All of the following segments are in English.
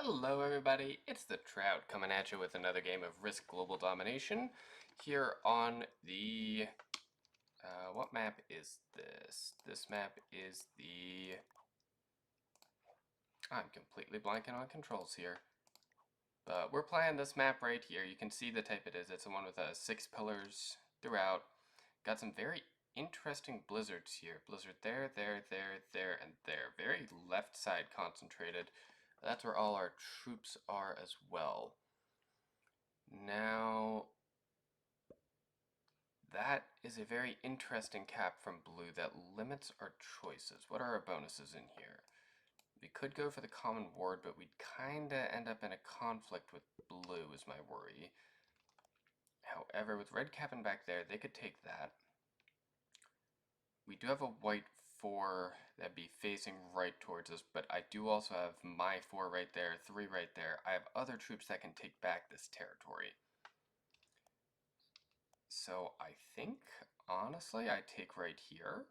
Hello everybody, it's the Trout coming at you with another game of Risk Global Domination here on the, what map is this? This map is the, I'm completely blanking on controls here. But we're playing this map right here. You can see the type it is. It's the one with 6 pillars throughout. Got some very interesting blizzards here. Blizzard there, there, there, and there. Very left side concentrated. That's where all our troops are as well. Now, that is a very interesting cap from blue that limits our choices. What are our bonuses in here? We could go for the common ward, but we'd kinda end up in a conflict with blue is my worry. However, with red capping back there, they could take that. We do have a white 4 that'd be facing right towards us, but I do also have my 4 right there, 3 right there. I have other troops that can take back this territory. So I think, honestly, I take right here,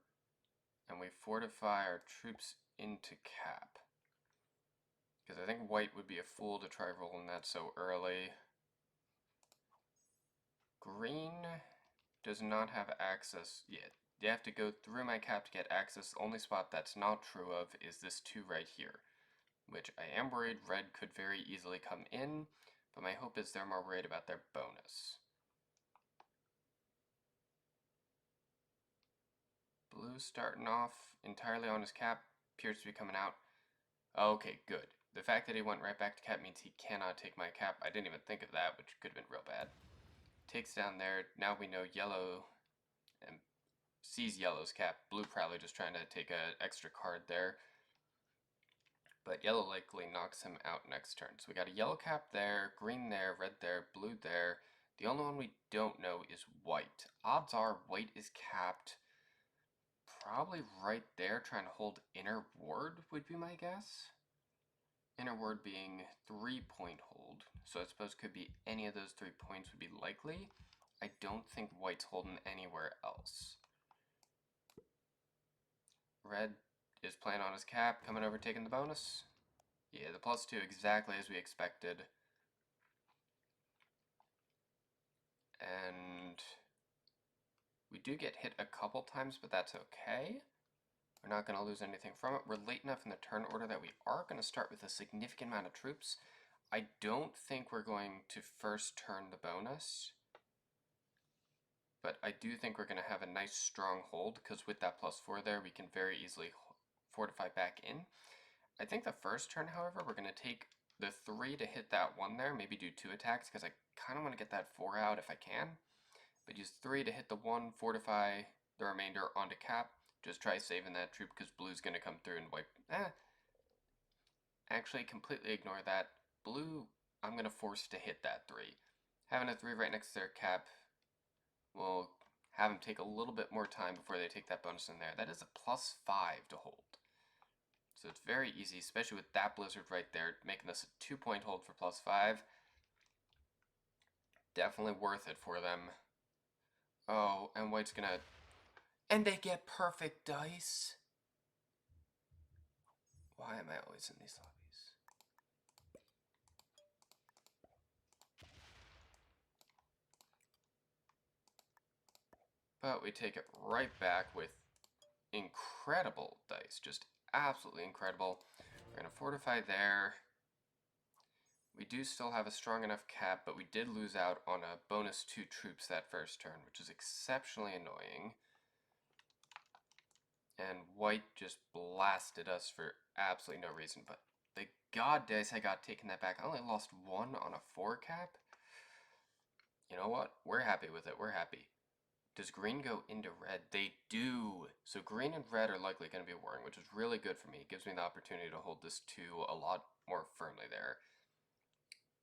and we fortify our troops into cap. Because I think white would be a fool to try rolling that so early. Green does not have access yet. You have to go through my cap to get access. The only spot that's not true of is this 2 right here, which I am worried red could very easily come in, but my hope is they're more worried about their bonus. Blue starting off entirely on his cap, appears to be coming out. Okay, good. The fact that he went right back to cap means he cannot take my cap. I didn't even think of that, which could have been real bad. Takes down there. Now we know yellow and sees yellow's cap. Blue probably just trying to take an extra card there. But yellow likely knocks him out next turn. So we got a yellow cap there, green there, red there, blue there. The only one we don't know is white. Odds are white is capped probably right there, trying to hold inner ward would be my guess. Inner ward being 3-point hold, so I suppose could be any of those 3 points would be likely. I don't think white's holding anywhere else. Red is playing on his cap, coming over taking the bonus. Yeah, the +2 exactly as we expected. And we do get hit a couple times, but that's okay. We're not going to lose anything from it. We're late enough in the turn order that we are going to start with a significant amount of troops. I don't think we're going to first turn the bonus, but I do think we're going to have a nice strong hold, because with that +4 there, we can very easily fortify back in. I think the first turn, however, we're going to take the 3 to hit that 1 there, maybe do 2 attacks, because I kind of want to get that 4 out if I can. But use 3 to hit the 1, fortify the remainder onto cap. Just try saving that troop, because blue's going to come through and wipe. Actually, completely ignore that. Blue, I'm going to force to hit that 3. Having a 3 right next to their cap will have them take a little bit more time before they take that bonus in there. That is a +5 to hold. So it's very easy, especially with that blizzard right there, making this a 2-point hold for +5. Definitely worth it for them. Oh, and white's gonna... And they get perfect dice? Why am I always in these lobbies? But we take it right back with incredible dice. Just absolutely incredible. We're going to fortify there. We do still have a strong enough cap, but we did lose out on a bonus 2 troops that first turn, which is exceptionally annoying. And white just blasted us for absolutely no reason, but the god dice I got taking that back. I only lost 1 on a 4 cap. You know what? We're happy with it. We're happy. Does green go into red? They do. So green and red are likely going to be warring, which is really good for me. It gives me the opportunity to hold this 2 a lot more firmly there.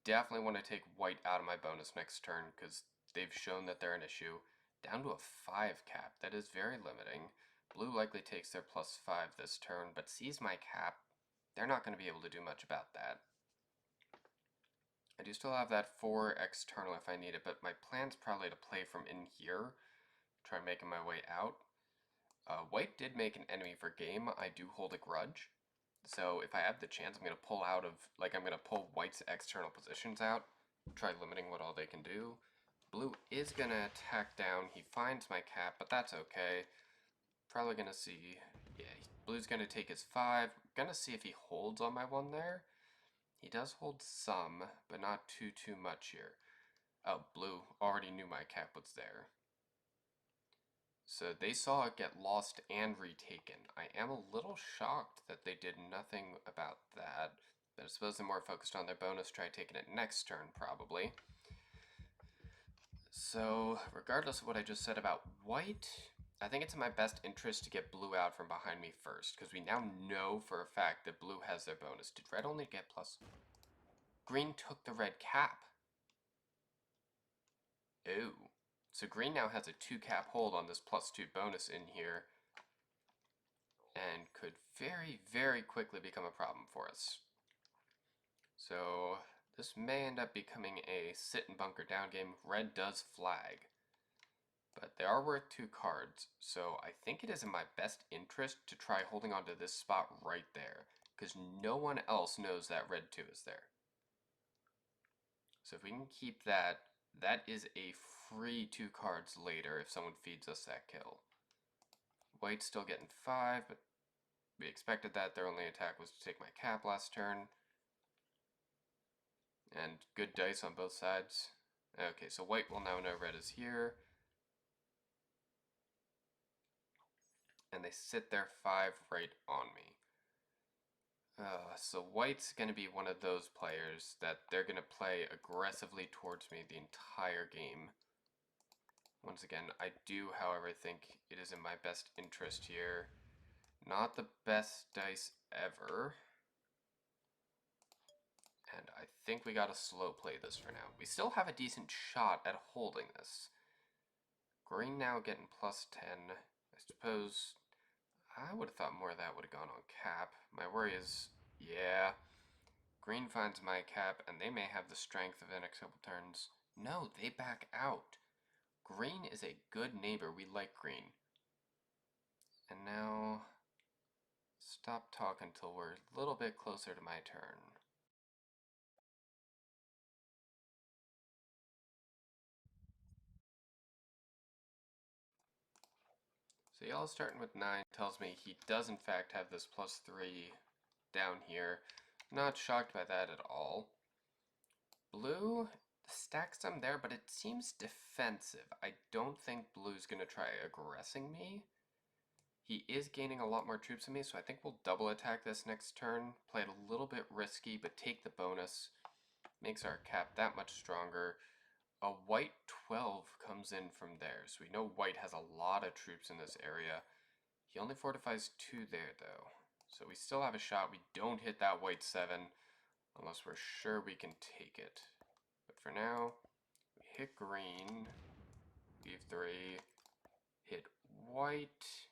Definitely want to take white out of my bonus next turn, because they've shown that they're an issue. Down to a 5 cap. That is very limiting. Blue likely takes their +5 this turn, but sees my cap. They're not going to be able to do much about that. I do still have that 4 external if I need it, but my plan's probably to play from in here. Try making my way out. White did make an enemy for game. I do hold a grudge. So if I have the chance, I'm going to pull out of, like, I'm going to pull white's external positions out, try limiting what all they can do. Blue is going to attack down. He finds my cap, but that's okay. Probably going to see, yeah, blue's going to take his 5. Going to see if he holds on my 1 there. He does hold some, but not too much here. Oh, blue already knew my cap was there. So they saw it get lost and retaken. I am a little shocked that they did nothing about that, but I suppose they're more focused on their bonus, try taking it next turn, probably. So, regardless of what I just said about white, I think it's in my best interest to get blue out from behind me first, because we now know for a fact that blue has their bonus. Did red only get plus? Green took the red cap. Ooh. So green now has a 2 cap hold on this +2 bonus in here, and could very quickly become a problem for us. So this may end up becoming a sit and bunker down game. Red does flag, but they are worth 2 cards, so I think it is in my best interest to try holding on to this spot right there, because no one else knows that red 2 is there. So if we can keep that, that is a free 2 cards later if someone feeds us that kill. White's still getting 5, but we expected that. Their only attack was to take my cap last turn. And good dice on both sides. Okay, so white will now know red is here. And they sit their 5 right on me. So white's going to be one of those players that they're going to play aggressively towards me the entire game. Once again, I do, however, think it is in my best interest here. Not the best dice ever. And I think we gotta slow play this for now. We still have a decent shot at holding this. Green now getting +10. I suppose I would have thought more of that would have gone on cap. My worry is, yeah, green finds my cap and they may have the strength of the next couple turns. No, they back out. Green is a good neighbor. We like green. And now, stop talking till we're a little bit closer to my turn. So yellow starting with 9 tells me he does in fact have this +3 down here. Not shocked by that at all. Blue stacks some there, but it seems defensive. I don't think blue's going to try aggressing me. He is gaining a lot more troops than me, so I think we'll double attack this next turn. Play it a little bit risky, but take the bonus. Makes our cap that much stronger. A white 12 comes in from there, so we know white has a lot of troops in this area. He only fortifies 2 there, though. So we still have a shot. We don't hit that white 7, unless we're sure we can take it. But for now, we hit green, leave 3, hit white.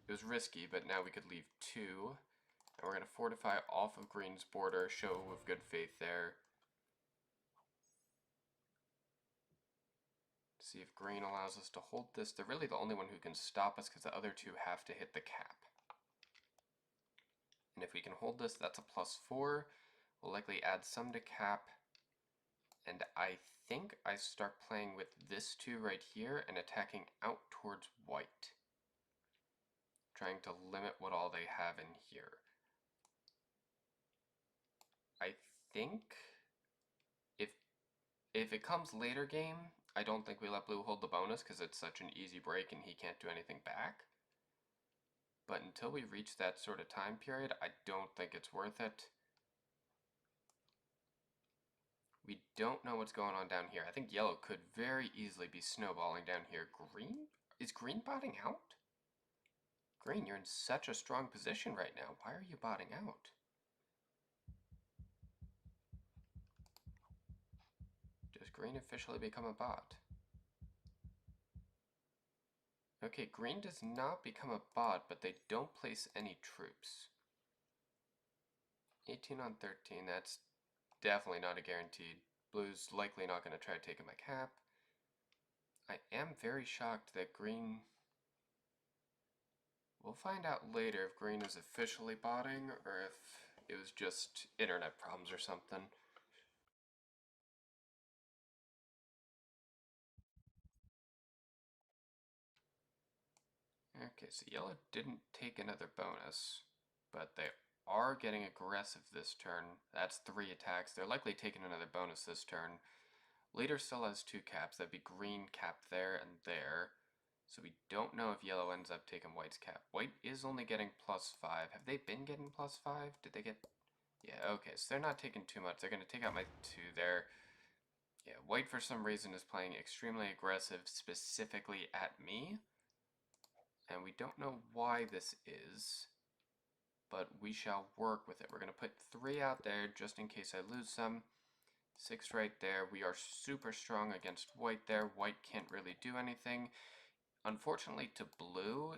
It was risky, but now we could leave 2. And we're going to fortify off of green's border, show with good faith there. See if green allows us to hold this. They're really the only one who can stop us because the other 2 have to hit the cap. And if we can hold this, that's a +4. We'll likely add some to cap. And I think I start playing with this 2 right here and attacking out towards white. Trying to limit what all they have in here. I think if it comes later game, I don't think we let blue hold the bonus because it's such an easy break and he can't do anything back. But until we reach that sort of time period, I don't think it's worth it. We don't know what's going on down here. I think yellow could very easily be snowballing down here. Green? Is green botting out? Green, you're in such a strong position right now. Why are you botting out? Does green officially become a bot? Okay, green does not become a bot, but they don't place any troops. 18 on 13, that's definitely not a guaranteed. Blue's likely not going to try taking my cap. I am very shocked that green We'll find out later if green is officially botting or if it was just internet problems or something. Okay, so yellow didn't take another bonus, but they are getting aggressive this turn. That's 3 attacks. They're likely taking another bonus this turn. Leader still has 2 caps. That'd be green cap there and there. So we don't know if yellow ends up taking white's cap. White is only getting +5. Have they been getting +5? Did they get... Yeah, okay, so they're not taking too much. They're going to take out my 2 there. Yeah, white for some reason is playing extremely aggressive specifically at me. And we don't know why this is, but we shall work with it. We're going to put 3 out there just in case I lose some. 6 right there. We are super strong against white there. White can't really do anything. Unfortunately to blue,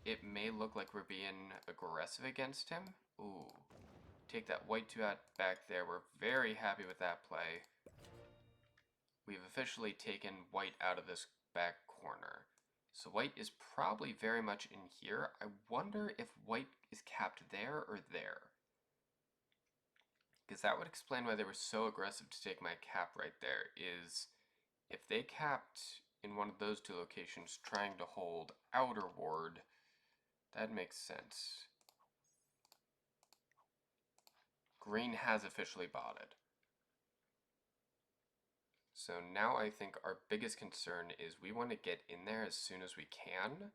it may look like we're being aggressive against him. Ooh. Take that white 2 out back there. We're very happy with that play. We've officially taken white out of this back corner. So white is probably very much in here. I wonder if white is capped there or there. Because that would explain why they were so aggressive to take my cap right there, is if they capped in one of those 2 locations trying to hold outer ward, that makes sense. Green has officially botted. So now I think our biggest concern is we want to get in there as soon as we can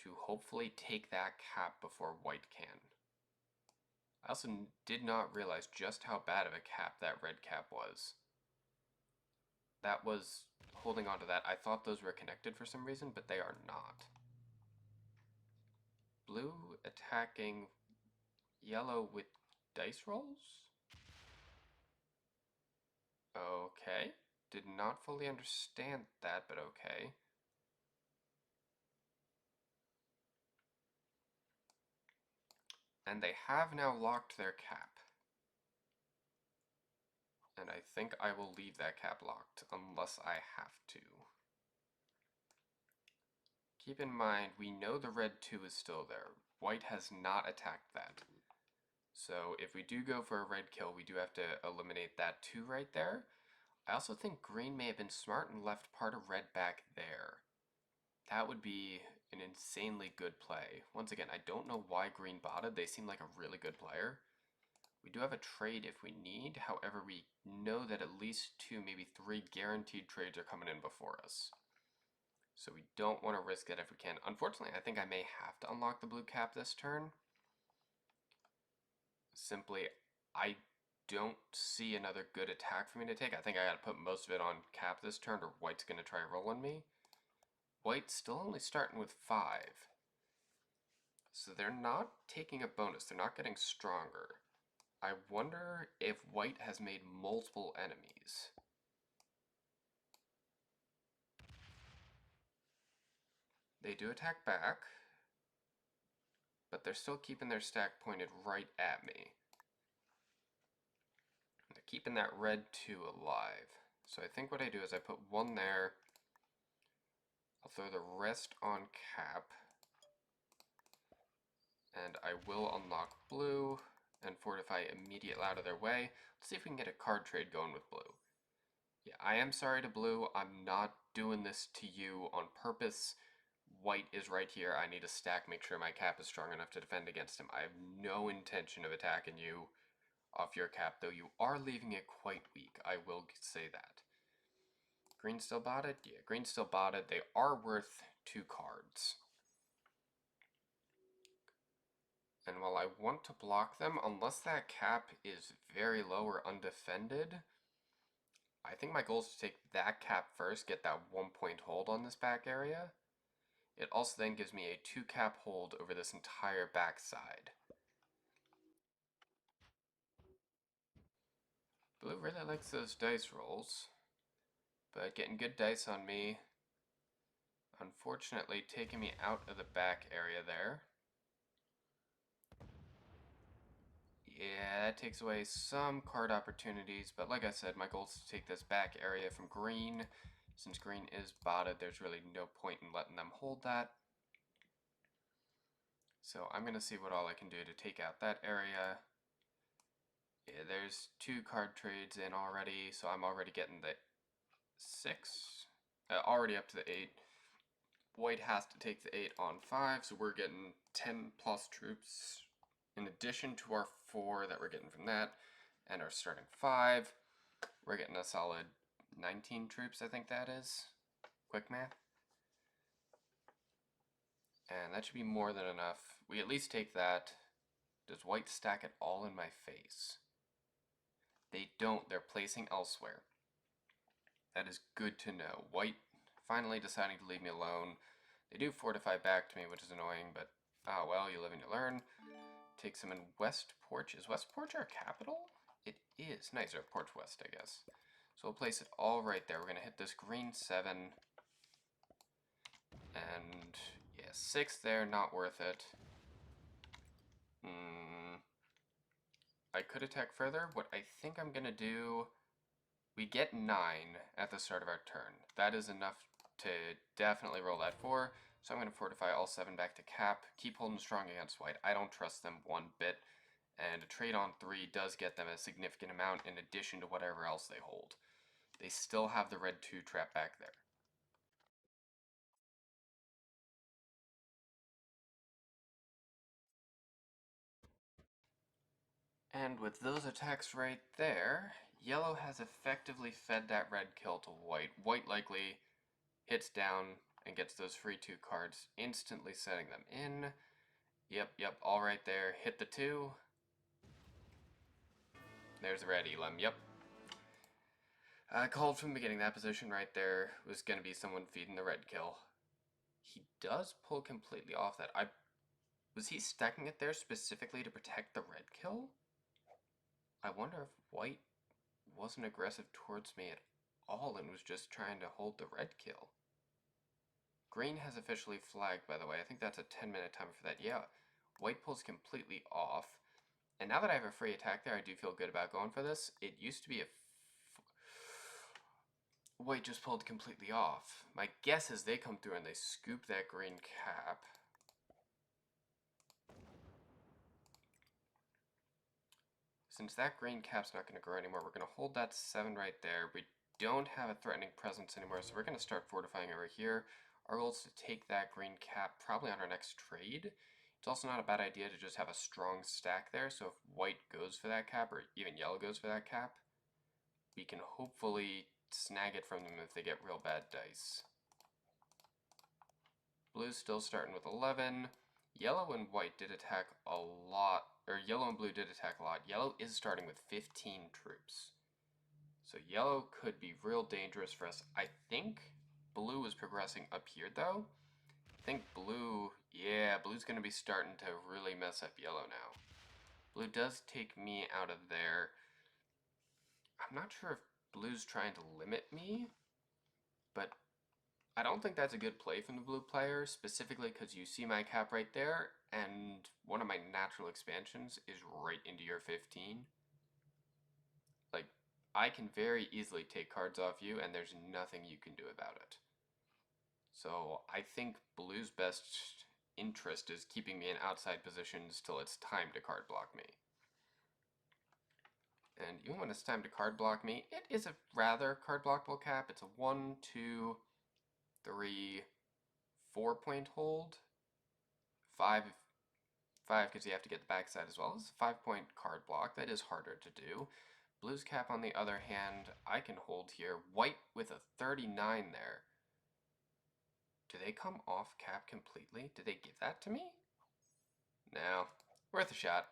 to hopefully take that cap before white can. I also did not realize just how bad of a cap that red cap was. That was, holding on to that, I thought those were connected for some reason, but they are not. Blue attacking yellow with dice rolls? Okay. Did not fully understand that, but okay. And they have now locked their cap. And I think I will leave that cap locked, unless I have to. Keep in mind, we know the red 2 is still there. White has not attacked that. So if we do go for a red kill, we do have to eliminate that 2 right there. I also think green may have been smart and left part of red back there. That would be an insanely good play. Once again, I don't know why green botted. They seem like a really good player. We do have a trade if we need. However, we know that at least 2, maybe 3 guaranteed trades are coming in before us. So we don't want to risk it if we can. Unfortunately, I think I may have to unlock the blue cap this turn. Simply, I don't see another good attack for me to take. I think I got to put most of it on cap this turn, or white's going to try rolling me. White's still only starting with 5. So they're not taking a bonus. They're not getting stronger. I wonder if white has made multiple enemies. They do attack back, but they're still keeping their stack pointed right at me. They're keeping that red 2 alive. So I think what I do is I put 1 there. I'll throw the rest on cap. And I will unlock blue and fortify immediately out of their way. Let's see if we can get a card trade going with blue. Yeah, I am sorry to blue. I'm not doing this to you on purpose. White is right here. I need a stack, make sure my cap is strong enough to defend against him. I have no intention of attacking you off your cap, though you are leaving it quite weak. I will say that. Green still botted? Yeah, green still botted. They are worth 2 cards. And while I want to block them, unless that cap is very low or undefended, I think my goal is to take that cap first, get that 1-point hold on this back area. It also then gives me a 2 cap hold over this entire backside. Blue really likes those dice rolls, but getting good dice on me, unfortunately taking me out of the back area there. Yeah, it takes away some card opportunities, but like I said, my goal is to take this back area from green. Since green is botted, there's really no point in letting them hold that. So I'm going to see what all I can do to take out that area. Yeah, there's 2 card trades in already, so I'm already getting the 6. Already up to the 8. White has to take the 8 on 5, so we're getting 10 plus troops in addition to our 4 that we're getting from that, and our starting 5. We're getting a solid 19 troops, I think that is. Quick math. And that should be more than enough. We at least take that. Does white stack it all in my face? They don't. They're placing elsewhere. That is good to know. White finally deciding to leave me alone. They do fortify back to me, which is annoying, but oh well, you live and you learn. Take some in West Porch. Is West Porch our capital? It is. Nice, or Porch West, I guess. So we'll place it all right there. We're going to hit this green 7. And yeah, 6 there, not worth it. I could attack further. What I think I'm going to do... We get 9 at the start of our turn. That is enough to definitely roll that 4. So I'm going to fortify all 7 back to cap. Keep holding strong against white. I don't trust them one bit. And a trade on 3 does get them a significant amount in addition to whatever else they hold. They still have the red 2 trap back there. And with those attacks right there, yellow has effectively fed that red kill to white. White likely hits down and gets those free 2 cards, instantly setting them in. Yep, all right there. Hit the 2. There's the red Elam, yep. I called from the beginning that position right there was going to be someone feeding the red kill. He does pull completely off that. Was he stacking it there specifically to protect the red kill? I wonder if white wasn't aggressive towards me at all and was just trying to hold the red kill. Green has officially flagged, by the way. I think that's a 10-minute timer for that. Yeah, white pulls completely off. And now that I have a free attack there, I do feel good about going for this. It used to be a... White just pulled completely off. My guess is they come through and they scoop that green cap. Since that green cap's not going to grow anymore, we're going to hold that 7 right there. We don't have a threatening presence anymore, so we're going to start fortifying over here. Our goal is to take that green cap probably on our next trade. It's also not a bad idea to just have a strong stack there, so if white goes for that cap, or even yellow goes for that cap, we can hopefully snag it from them if they get real bad dice. Blue's still starting with 11. Yellow and white did attack a lot, or yellow and blue did attack a lot. Yellow is starting with 15 troops. So yellow could be real dangerous for us. I think blue is progressing up here though. I think blue, yeah, blue's going to be starting to really mess up yellow now. Blue does take me out of there. I'm not sure if blue's trying to limit me, but I don't think that's a good play from the blue player, specifically because you see my cap right there, and one of my natural expansions is right into your 15. Like, I can very easily take cards off you, and there's nothing you can do about it. So I think blue's best interest is keeping me in outside positions till it's time to card block me. And even when it's time to card block me, it is a rather card blockable cap. It's a 1, 2, 3, 4 point hold. 5 because you have to get the backside as well. It's a 5-point card block. That is harder to do. Blue's cap, on the other hand, I can hold here. White with a 39 there. Do they come off cap completely? Did they give that to me? No. Worth a shot.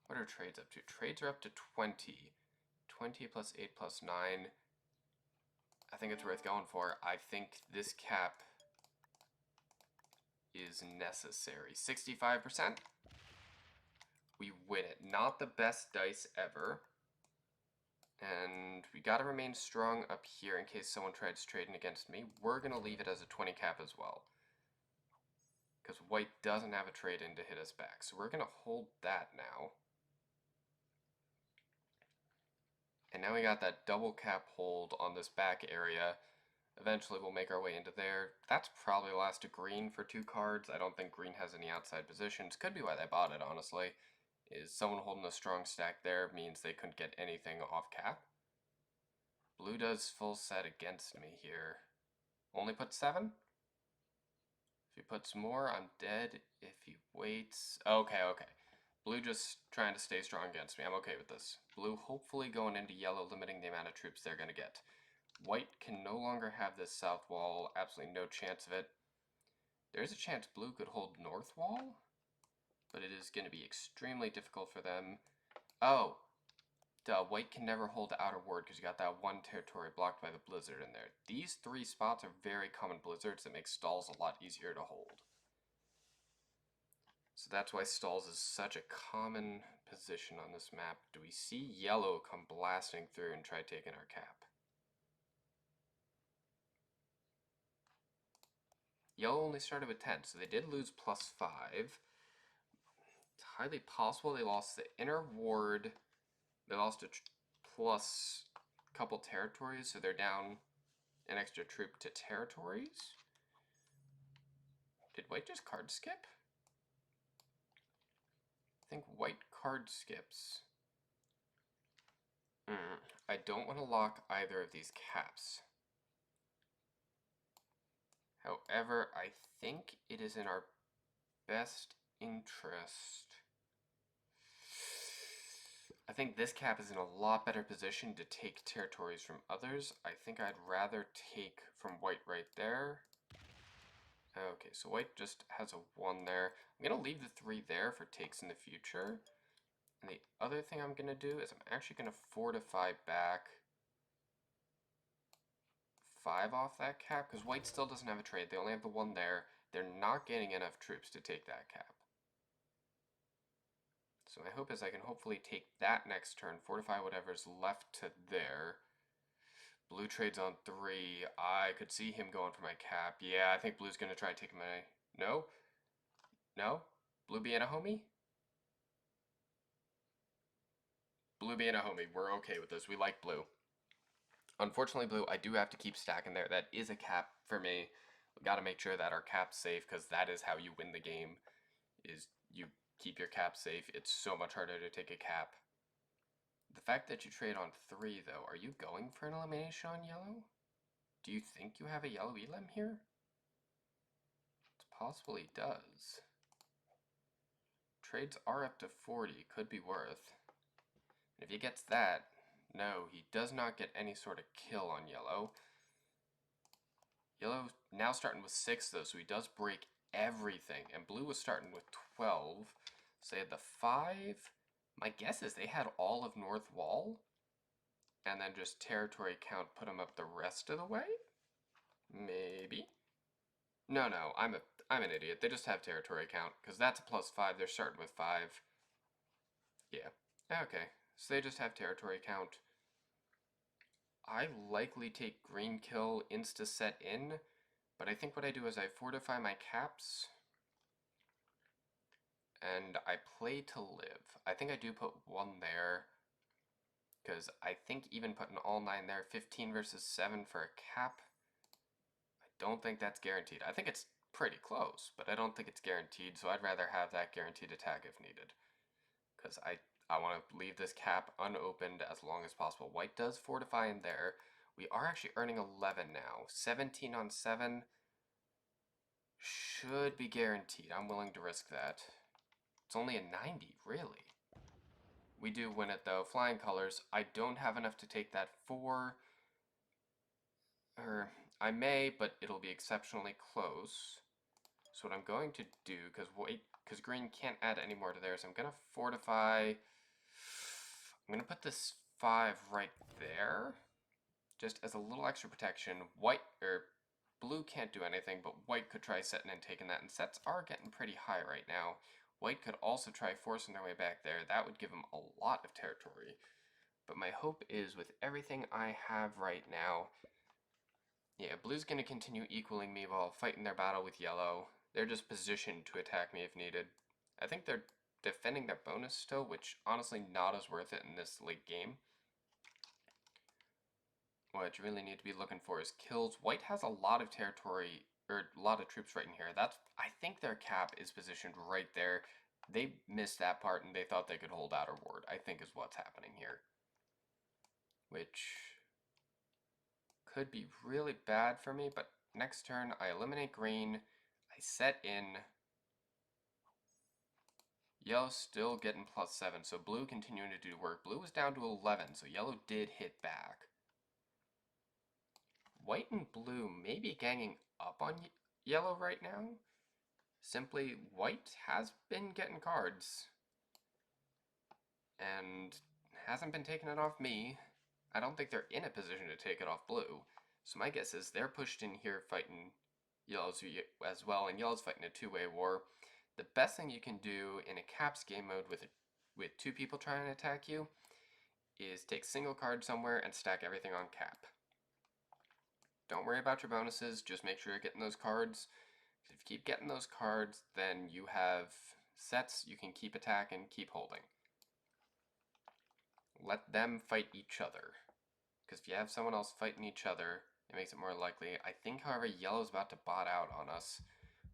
What are trades up to? Trades are up to 20. 20 plus 8 plus 9. I think it's worth going for. I think this cap is necessary. 65%. We win it. Not the best dice ever. And we gotta remain strong up here in case someone tries trading against me. We're gonna leave it as a 20 cap as well, because white doesn't have a trade in to hit us back. So we're gonna hold that now. And now we got that double cap hold on this back area. Eventually we'll make our way into there. That's probably the last of green for 2 cards. I don't think green has any outside positions. Could be why they bought it, honestly. Is someone holding a strong stack there means they couldn't get anything off cap. Blue does full set against me here. Only put 7? If he puts more, I'm dead. If he waits... Okay, okay. Blue just trying to stay strong against me. I'm okay with this. Blue hopefully going into yellow, limiting the amount of troops they're going to get. White can no longer have this south wall. Absolutely no chance of it. There's a chance blue could hold north wall, but it is going to be extremely difficult for them. Oh, duh, white can never hold outer ward because you got that one territory blocked by the blizzard in there. These 3 spots are very common blizzards that make stalls a lot easier to hold. So that's why stalls is such a common position on this map. Do we see yellow come blasting through and try taking our cap? Yellow only started with 10, so they did lose +5. It's highly possible they lost the inner ward. They lost a plus couple territories, so they're down an extra troop to territories. Did white just card skip? I think white card skips. I don't want to lock either of these caps. However, I think it is in our best interest. I think this cap is in a lot better position to take territories from others. I think I'd rather take from white right there. Okay, so white just has a 1 there. I'm going to leave the 3 there for takes in the future. And the other thing I'm going to do is I'm actually going to fortify back 5 off that cap, because white still doesn't have a trade. They only have the 1 there. They're not getting enough troops to take that cap. So my hope is I can hopefully take that next turn, fortify whatever's left to there. Blue trades on 3. I could see him going for my cap. Yeah, I think blue's going to try taking my... No? No? Blue being a homie? Blue being a homie. We're okay with this. We like blue. Unfortunately, blue, I do have to keep stacking there. That is a cap for me. We got to make sure that our cap's safe, because that is how you win the game, is you keep your cap safe. It's so much harder to take a cap. The fact that you trade on 3, though, are you going for an elimination on yellow? Do you think you have a yellow elim here? It's possible he does. Trades are up to 40, could be worth. If he gets that, no, he does not get any sort of kill on yellow. Yellow now starting with 6, though, so he does break everything. And blue was starting with 12. So they had the 5. My guess is they had all of north wall. And then just territory count put them up the rest of the way? Maybe. No, I'm an idiot. They just have territory count, because that's a +5. They're starting with 5. Yeah. Okay. So they just have territory count. I likely take green kill insta set in, but I think what I do is I fortify my caps and I play to live. I think I do put 1 there, because I think even putting all 9 there, 15 versus 7 for a cap, I don't think that's guaranteed. I think it's pretty close, but I don't think it's guaranteed, so I'd rather have that guaranteed attack if needed, because I want to leave this cap unopened as long as possible. White does fortify in there. We are actually earning 11 now. 17 on 7 should be guaranteed. I'm willing to risk that. It's only a 90, really. We do win it, though. Flying colors. I don't have enough to take that 4. Or I may, but it'll be exceptionally close. So what I'm going to do, because green can't add any more to theirs, I'm going to fortify... I'm going to put this 5 right there, just as a little extra protection. Blue can't do anything, but white could try setting and taking that, and sets are getting pretty high right now. White could also try forcing their way back there. That would give them a lot of territory. But my hope is, with everything I have right now, yeah, blue's going to continue equaling me while fighting their battle with yellow. They're just positioned to attack me if needed. I think they're defending their bonus still, which honestly not as worth it in this late game. what you really need to be looking for is kills. White has a lot of territory, or a lot of troops right in here. I think their cap is positioned right there. They missed that part and they thought they could hold outer ward, I think is what's happening here. Which could be really bad for me, but next turn I eliminate green, I set in. Yellow's still getting +7, so blue continuing to do work. Blue was down to 11, so yellow did hit back. White and blue may be ganging up on yellow right now. Simply, white has been getting cards and hasn't been taking it off me. I don't think they're in a position to take it off blue. So my guess is they're pushed in here fighting yellows as well, and yellow's fighting a two-way war. The best thing you can do in a caps game mode with two people trying to attack you is take single card somewhere and stack everything on cap. Don't worry about your bonuses, just make sure you're getting those cards. If you keep getting those cards, then you have sets you can keep attacking, keep holding. Let them fight each other. Because if you have someone else fighting each other, it makes it more likely. I think, however, yellow's about to bot out on us,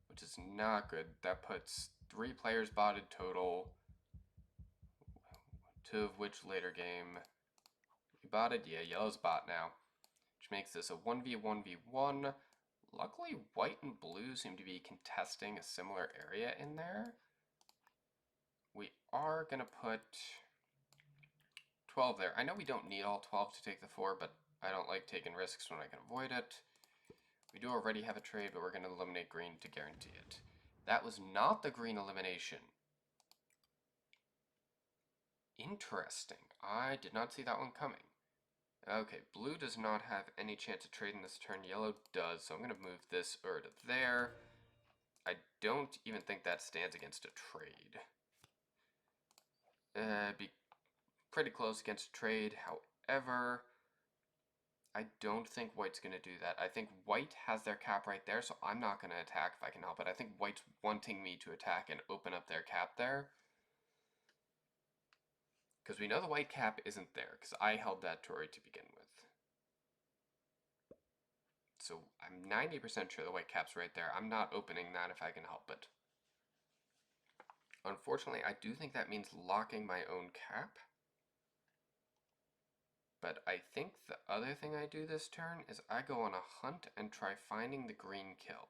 which is not good. That puts 3 players botted total, 2 of which later game. You botted? Yeah, yellow's bot now, which makes this a 1v1v1. Luckily, white and blue seem to be contesting a similar area in there. We are going to put 12 there. I know we don't need all 12 to take the 4, but I don't like taking risks when I can avoid it. We do already have a trade, but we're going to eliminate green to guarantee it. That was not the green elimination. Interesting. I did not see that one coming. Okay, blue does not have any chance of trading this turn. Yellow does, so I'm going to move this to there. I don't even think that stands against a trade. Be pretty close against a trade. However, I don't think white's going to do that. I think white has their cap right there, so I'm not going to attack if I can help it. I think white's wanting me to attack and open up their cap there. Because we know the white cap isn't there, because I held that Tory to begin with. So I'm 90% sure the white cap's right there. I'm not opening that if I can help it. Unfortunately, I do think that means locking my own cap. But I think the other thing I do this turn is I go on a hunt and try finding the green kill.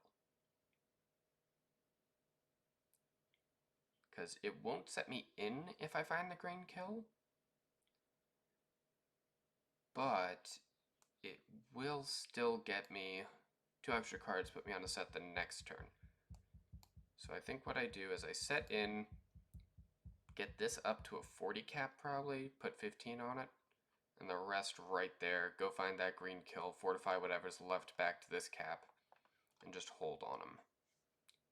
Because it won't set me in if I find the green kill. But it will still get me 2 extra cards, put me on a set the next turn. So I think what I do is I set in, get this up to a 40 cap probably, put 15 on it, and the rest right there, go find that green kill, fortify whatever's left back to this cap, and just hold on them.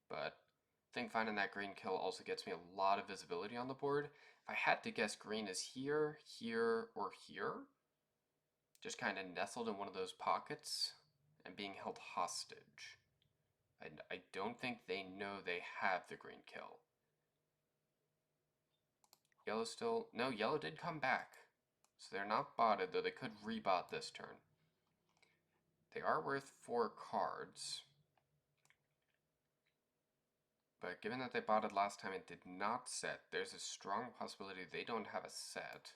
But I think finding that green kill also gets me a lot of visibility on the board. If I had to guess, green is here, here, or here. Just kind of nestled in one of those pockets and being held hostage. And I don't think they know they have the green kill. Yellow still... No, yellow did come back. So they're not botted, though they could rebot this turn. They are worth 4 cards. But given that they botted last time and did not set, there's a strong possibility they don't have a set.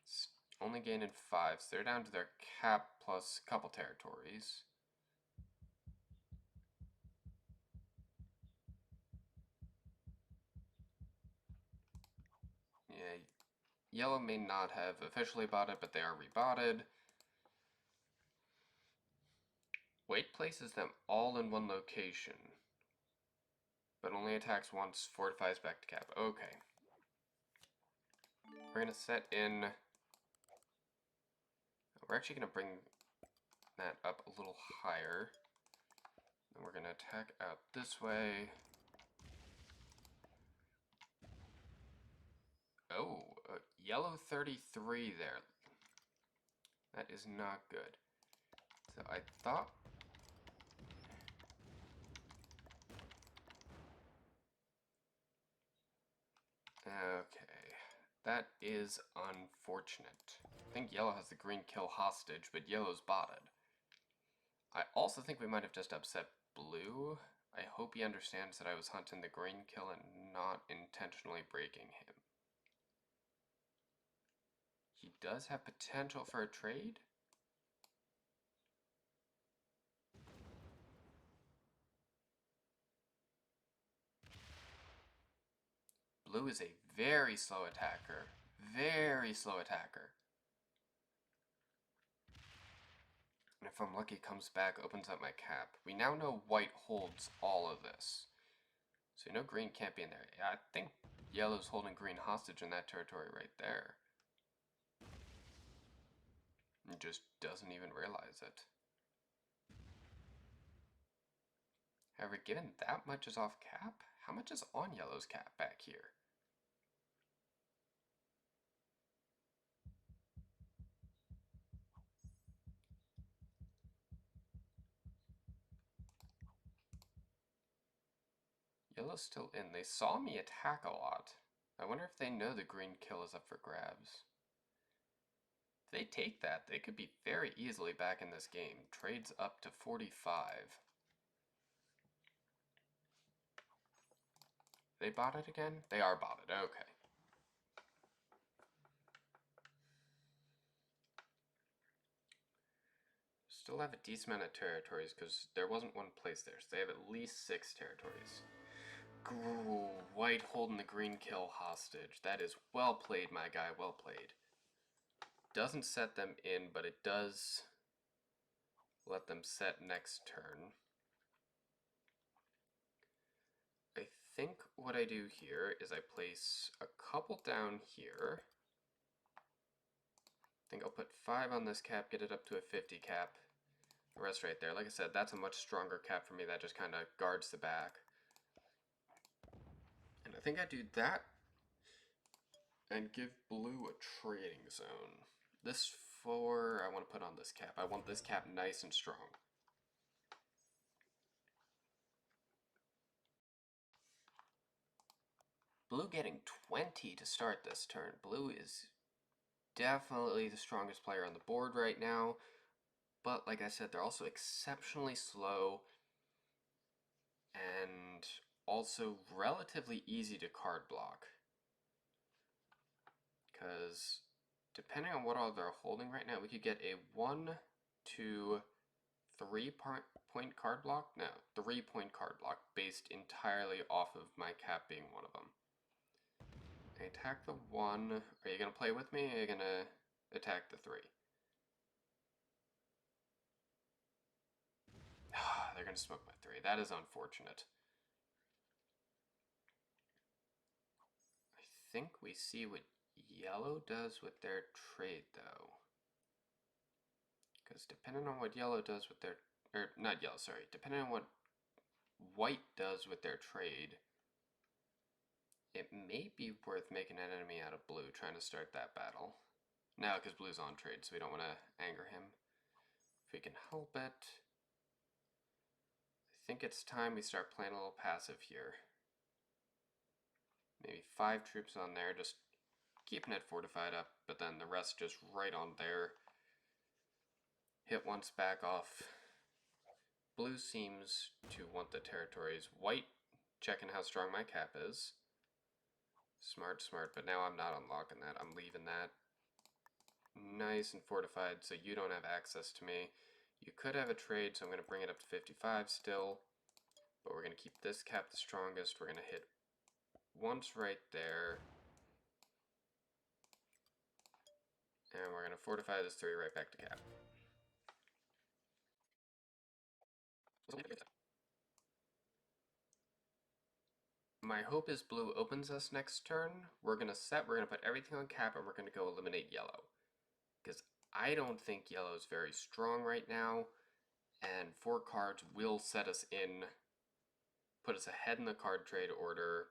It's only gaining 5, so they're down to their cap plus a couple territories. Yeah, yellow may not have officially botted, but they are rebotted. White places them all in one location, but only attacks once, fortifies back to cap. Okay. We're going to set in... We're actually going to bring that up a little higher. And we're going to attack out this way. Oh, yellow 33 there. That is not good. So I thought... Okay. That is unfortunate. I think yellow has the green kill hostage, but yellow's botted. I also think we might have just upset blue. I hope he understands that I was hunting the green kill and not intentionally breaking him. He does have potential for a trade. Blue is a very slow attacker. Very slow attacker. And if I'm lucky, comes back, opens up my cap. We now know white holds all of this. So you know green can't be in there. Yeah, I think yellow's holding green hostage in that territory right there. And just doesn't even realize it. However, given that much is off cap, how much is on yellow's cap back here? Yellow's still in. They saw me attack a lot. I wonder if they know the green kill is up for grabs. If they take that, they could be very easily back in this game. Trades up to 45. They bought it again? They are botted, okay. Still have a decent amount of territories because there wasn't one place there, so they have at least 6 territories. Ooh, white holding the green kill hostage. That is well played, my guy, well played. Doesn't set them in, but it does let them set next turn. I think what I do here is I place a couple down here. I think I'll put 5 on this cap, get it up to a 50 cap. The rest right there. Like I said, that's a much stronger cap for me. That just kind of guards the back. And I think I do that and give blue a trading zone. This 4 I want to put on this cap. I want this cap nice and strong. Blue getting 20 to start this turn. Blue is definitely the strongest player on the board right now. But like I said, they're also exceptionally slow and also relatively easy to card block. Because depending on what all they're holding right now, we could get a 1, 2, 3 point card block? No, 3 point card block based entirely off of my cap being one of them. I attack the 1. Are you going to play with me or are you going to attack the 3? They're going to smoke my 3. That is unfortunate. I think we see what yellow does with their trade, though. Because depending on what yellow does with their... Or, not yellow, sorry. Depending on what white does with their trade, it may be worth making an enemy out of blue, trying to start that battle. Now, because blue's on trade, so we don't want to anger him. If we can help it. I think it's time we start playing a little passive here. Maybe 5 troops on there, just keeping it fortified up, but then the rest just right on there. Hit once, back off. Blue seems to want the territories. White, checking how strong my cap is. Smart, smart, but now I'm not unlocking that. I'm leaving that nice and fortified so you don't have access to me. You could have a trade, so I'm going to bring it up to 55 still. But we're going to keep this cap the strongest. We're going to hit once right there. And we're going to fortify this 3 right back to cap. My hope is blue opens us next turn. We're going to put everything on cap and we're going to go eliminate yellow. Because I don't think yellow is very strong right now. And 4 cards will set us in, put us ahead in the card trade order.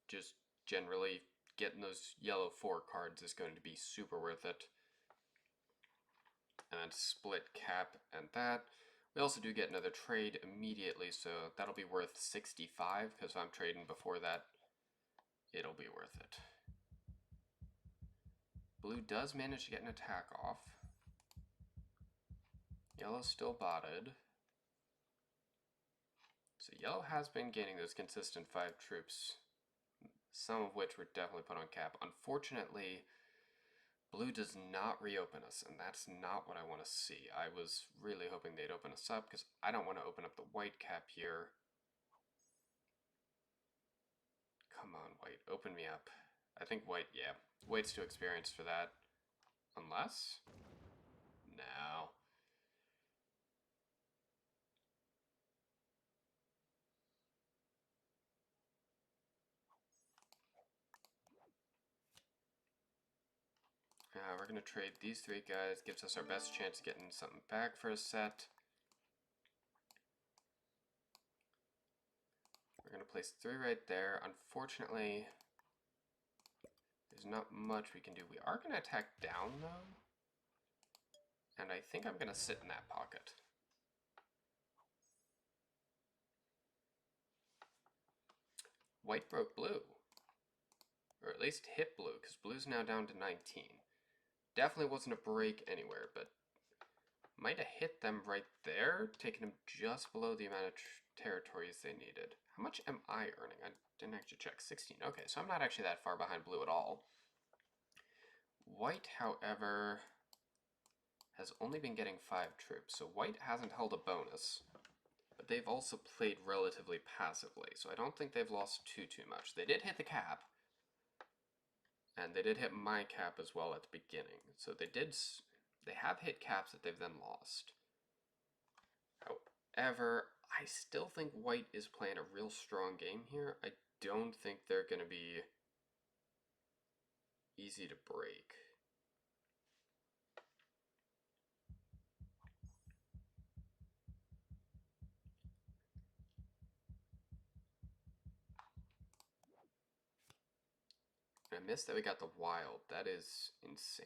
Just generally getting those yellow 4 cards is going to be super worth it. And then split cap and that. We also do get another trade immediately, so that'll be worth 65, because if I'm trading before that, it'll be worth it. Blue does manage to get an attack off. Yellow's still botted. So yellow has been gaining those consistent 5 troops, some of which were definitely put on cap. Unfortunately, blue does not reopen us, and that's not what I want to see. I was really hoping they'd open us up, because I don't want to open up the white cap here. Come on, white, open me up. I think white, yeah. White's too experienced for that. Unless? No. We're going to trade these 3 guys. Gives us our best chance of getting something back for a set. We're going to place 3 right there. Unfortunately, there's not much we can do. We are going to attack down, though. And I think I'm going to sit in that pocket. White broke blue. Or at least hit blue, because blue's now down to 19. Definitely wasn't a break anywhere, but might have hit them right there, taking them just below the amount of territories they needed. How much am I earning? I didn't actually check. 16. Okay, so I'm not actually that far behind blue at all. White, however, has only been getting 5 troops, so white hasn't held a bonus. But they've also played relatively passively, so I don't think they've lost too much. They did hit the cap, and they did hit my cap as well at the beginning. So they have hit caps that they've then lost. However, I still think white is playing a real strong game here. I don't think they're going to be easy to break. I missed that we got the wild. That is insane.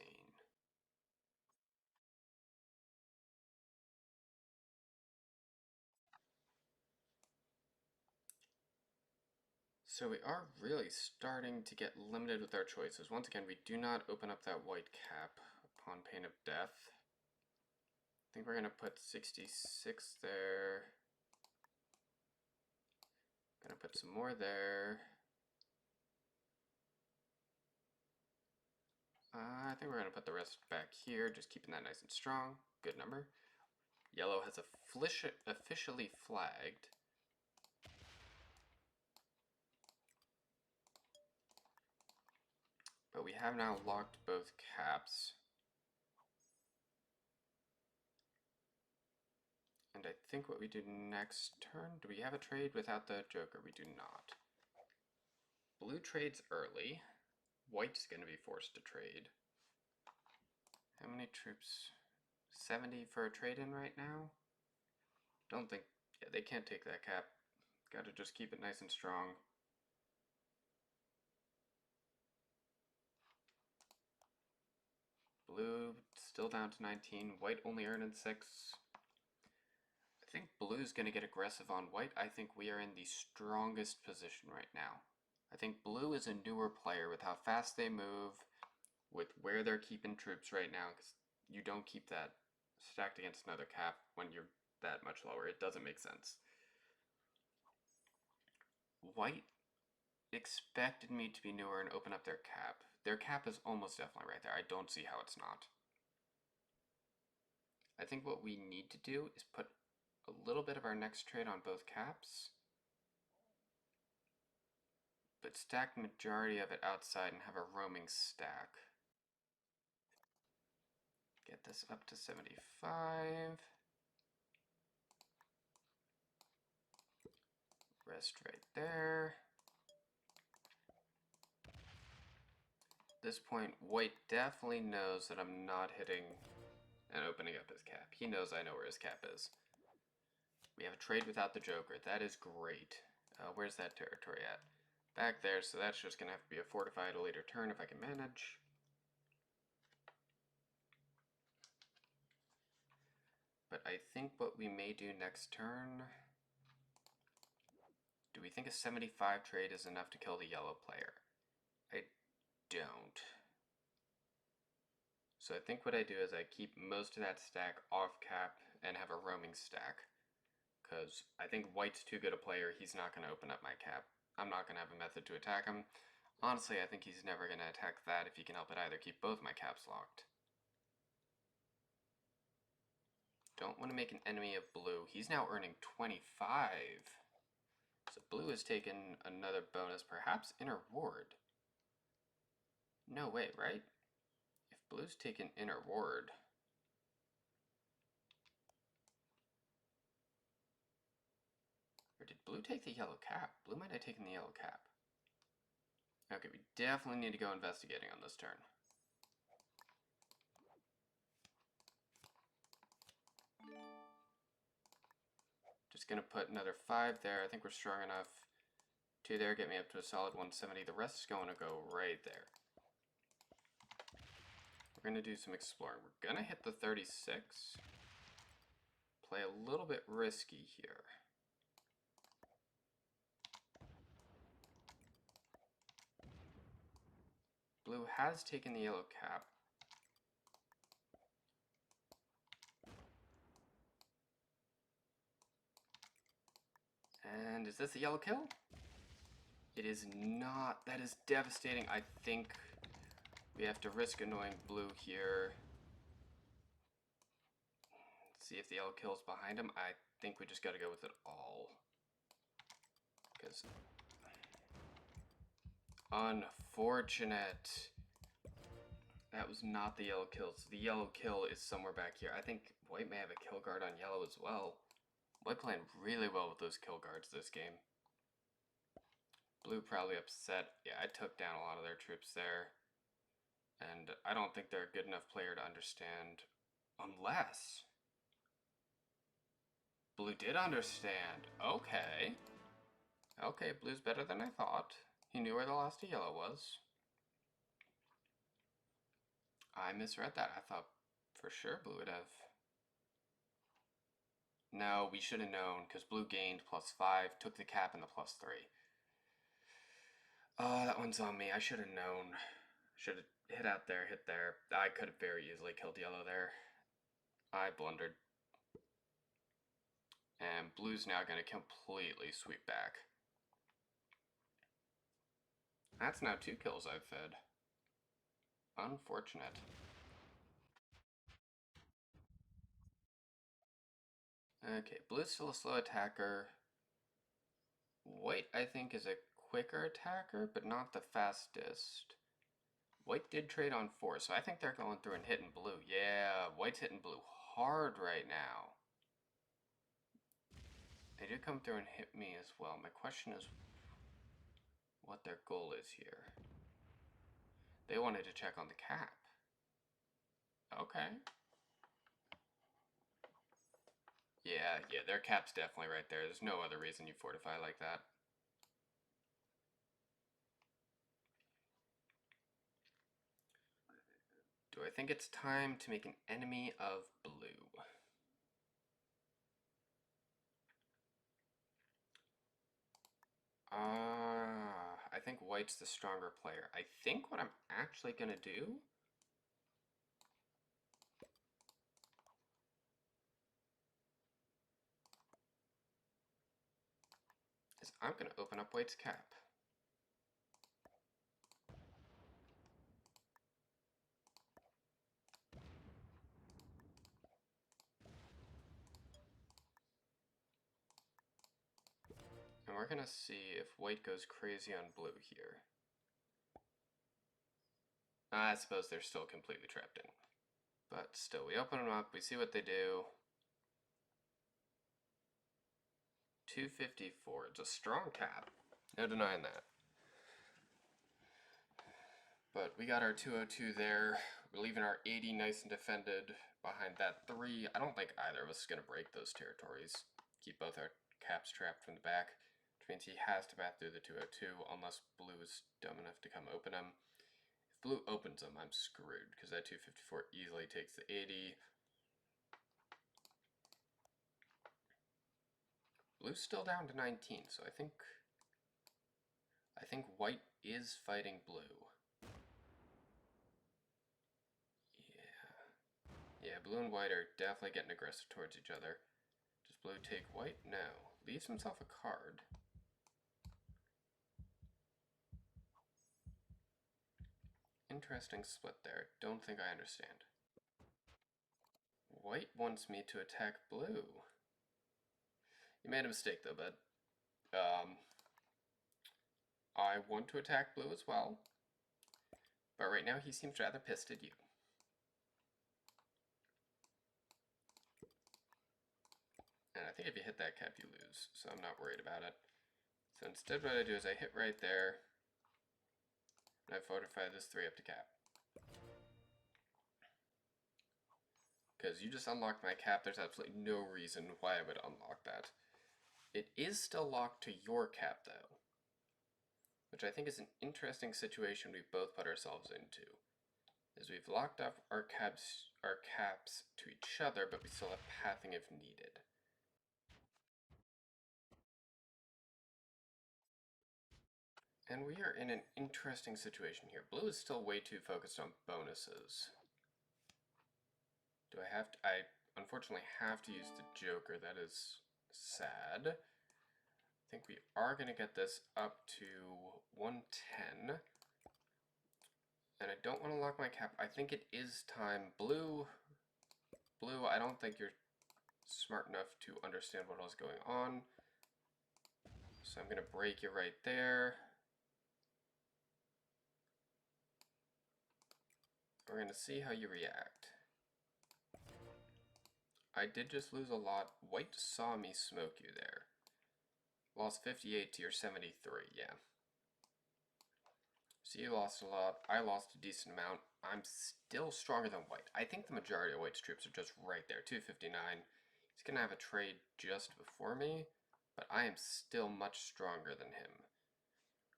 So we are really starting to get limited with our choices. Once again, we do not open up that white cap upon pain of death. I think we're going to put 66 there. Gonna put some more there. I think we're gonna put the rest back here, just keeping that nice and strong. Good number. Yellow has officially flagged. But we have now locked both caps. And I think what we do next turn, do we have a trade without the Joker? We do not. Blue trades early. White's going to be forced to trade. How many troops? 70 for a trade-in right now? Don't think, yeah, they can't take that cap. Gotta just keep it nice and strong. Blue still down to 19. White only earning 6. I think blue's going to get aggressive on white. I think we are in the strongest position right now. I think blue is a newer player with how fast they move, with where they're keeping troops right now, because you don't keep that stacked against another cap when you're that much lower. It doesn't make sense. White expected me to be newer and open up their cap. Their cap is almost definitely right there. I don't see how it's not. I think what we need to do is put a little bit of our next trade on both caps, but stack the majority of it outside and have a roaming stack. Get this up to 75. Rest right there. At this point, white definitely knows that I'm not hitting and opening up his cap. He knows I know where his cap is. We have a trade without the Joker. That is great. Where's that territory at? Back there, so that's just going to have to be a fortified a later turn if I can manage. But I think what we may do next turn... Do we think a 75 trade is enough to kill the yellow player? I don't. So I think what I do is I keep most of that stack off cap and have a roaming stack. Because I think white's too good a player, he's not going to open up my cap. I'm not going to have a method to attack him. Honestly, I think he's never going to attack that if he can help it either keep both my caps locked. Don't want to make an enemy of blue. He's now earning 25. So blue has taken another bonus, perhaps inner ward. No way, right? If blue's taken inner ward... Or did blue take the yellow cap? Blue might have taken the yellow cap. Okay, we definitely need to go investigating on this turn. Just gonna put another 5 there. I think we're strong enough. 2 there, get me up to a solid 170. The rest is going to go right there. We're gonna do some exploring. We're gonna hit the 36. Play a little bit risky here. Blue has taken the yellow cap. And is this a yellow kill? It is not. That is devastating. I think we have to risk annoying blue here. See if the yellow kill's behind him. I think we just got to go with it all. Because... Unfortunate. That was not the yellow kill. So the yellow kill is somewhere back here. I think white may have a kill guard on yellow as well. White playing really well with those kill guards this game. Blue probably upset. Yeah, I took down a lot of their troops there. And I don't think they're a good enough player to understand. Unless... Blue did understand. Okay. Okay, blue's better than I thought. He knew where the last of yellow was. I misread that. I thought for sure blue would have. No, we should have known, because blue gained +5, took the cap and the +3. Oh, that one's on me. I should have known. Should have hit out there, hit there. I could have very easily killed yellow there. I blundered. And blue's now going to completely sweep back. That's now 2 kills I've fed. Unfortunate. Okay, blue's still a slow attacker. White, I think, is a quicker attacker, but not the fastest. White did trade on 4, so I think they're going through and hitting blue. Yeah, white's hitting blue hard right now. They did come through and hit me as well. My question is what their goal is here. They wanted to check on the cap. Okay. Yeah, their cap's definitely right there. There's no other reason you fortify like that. Do I think it's time to make an enemy of blue? I think white's the stronger player. I think what I'm actually going to do is I'm going to open up white's cap. And we're going to see if white goes crazy on blue here. I suppose they're still completely trapped in. But still, we open them up, we see what they do. 254, it's a strong cap. No denying that. But we got our 202 there. We're leaving our 80 nice and defended behind that 3. I don't think either of us is going to break those territories. Keep both our caps trapped from the back, which means he has to bat through the 202 unless blue is dumb enough to come open him. If blue opens him, I'm screwed because that 254 easily takes the 80. Blue's still down to 19, so I think white is fighting blue. blue and white are definitely getting aggressive towards each other. Does blue take white? No. Leaves himself a card. Interesting split there. Don't think I understand. White wants me to attack blue. You made a mistake though, bud. I want to attack blue as well. But right now he seems rather pissed at you. And I think if you hit that cap, you lose, so I'm not worried about it. So instead what I do is I hit right there, and I fortify this 3 up to cap. Because you just unlocked my cap, there's absolutely no reason why I would unlock that. It is still locked to your cap, though. Which I think is an interesting situation we've both put ourselves into. Is we've locked up our caps to each other, but we still have pathing if needed. And we are in an interesting situation here. Blue is still way too focused on bonuses. Do I have to? I unfortunately have to use the Joker. That is sad. I think we are going to get this up to 110. And I don't want to lock my cap. I think it is time. Blue, I don't think you're smart enough to understand what was going on. So I'm going to break you right there. We're going to see how you react. I did just lose a lot. White saw me smoke you there. Lost 58 to your 73, yeah. So you lost a lot. I lost a decent amount. I'm still stronger than White. I think the majority of White's troops are just right there. 259. He's going to have a trade just before me, but I am still much stronger than him.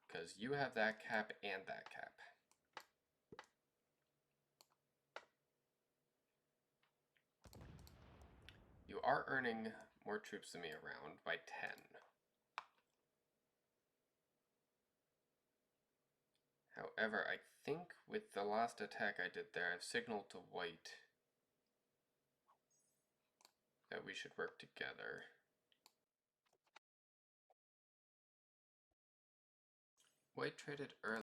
Because you have that cap and that cap. You are earning more troops than me around by 10. However, I think with the last attack I did there, I've signaled to White that we should work together. White traded early.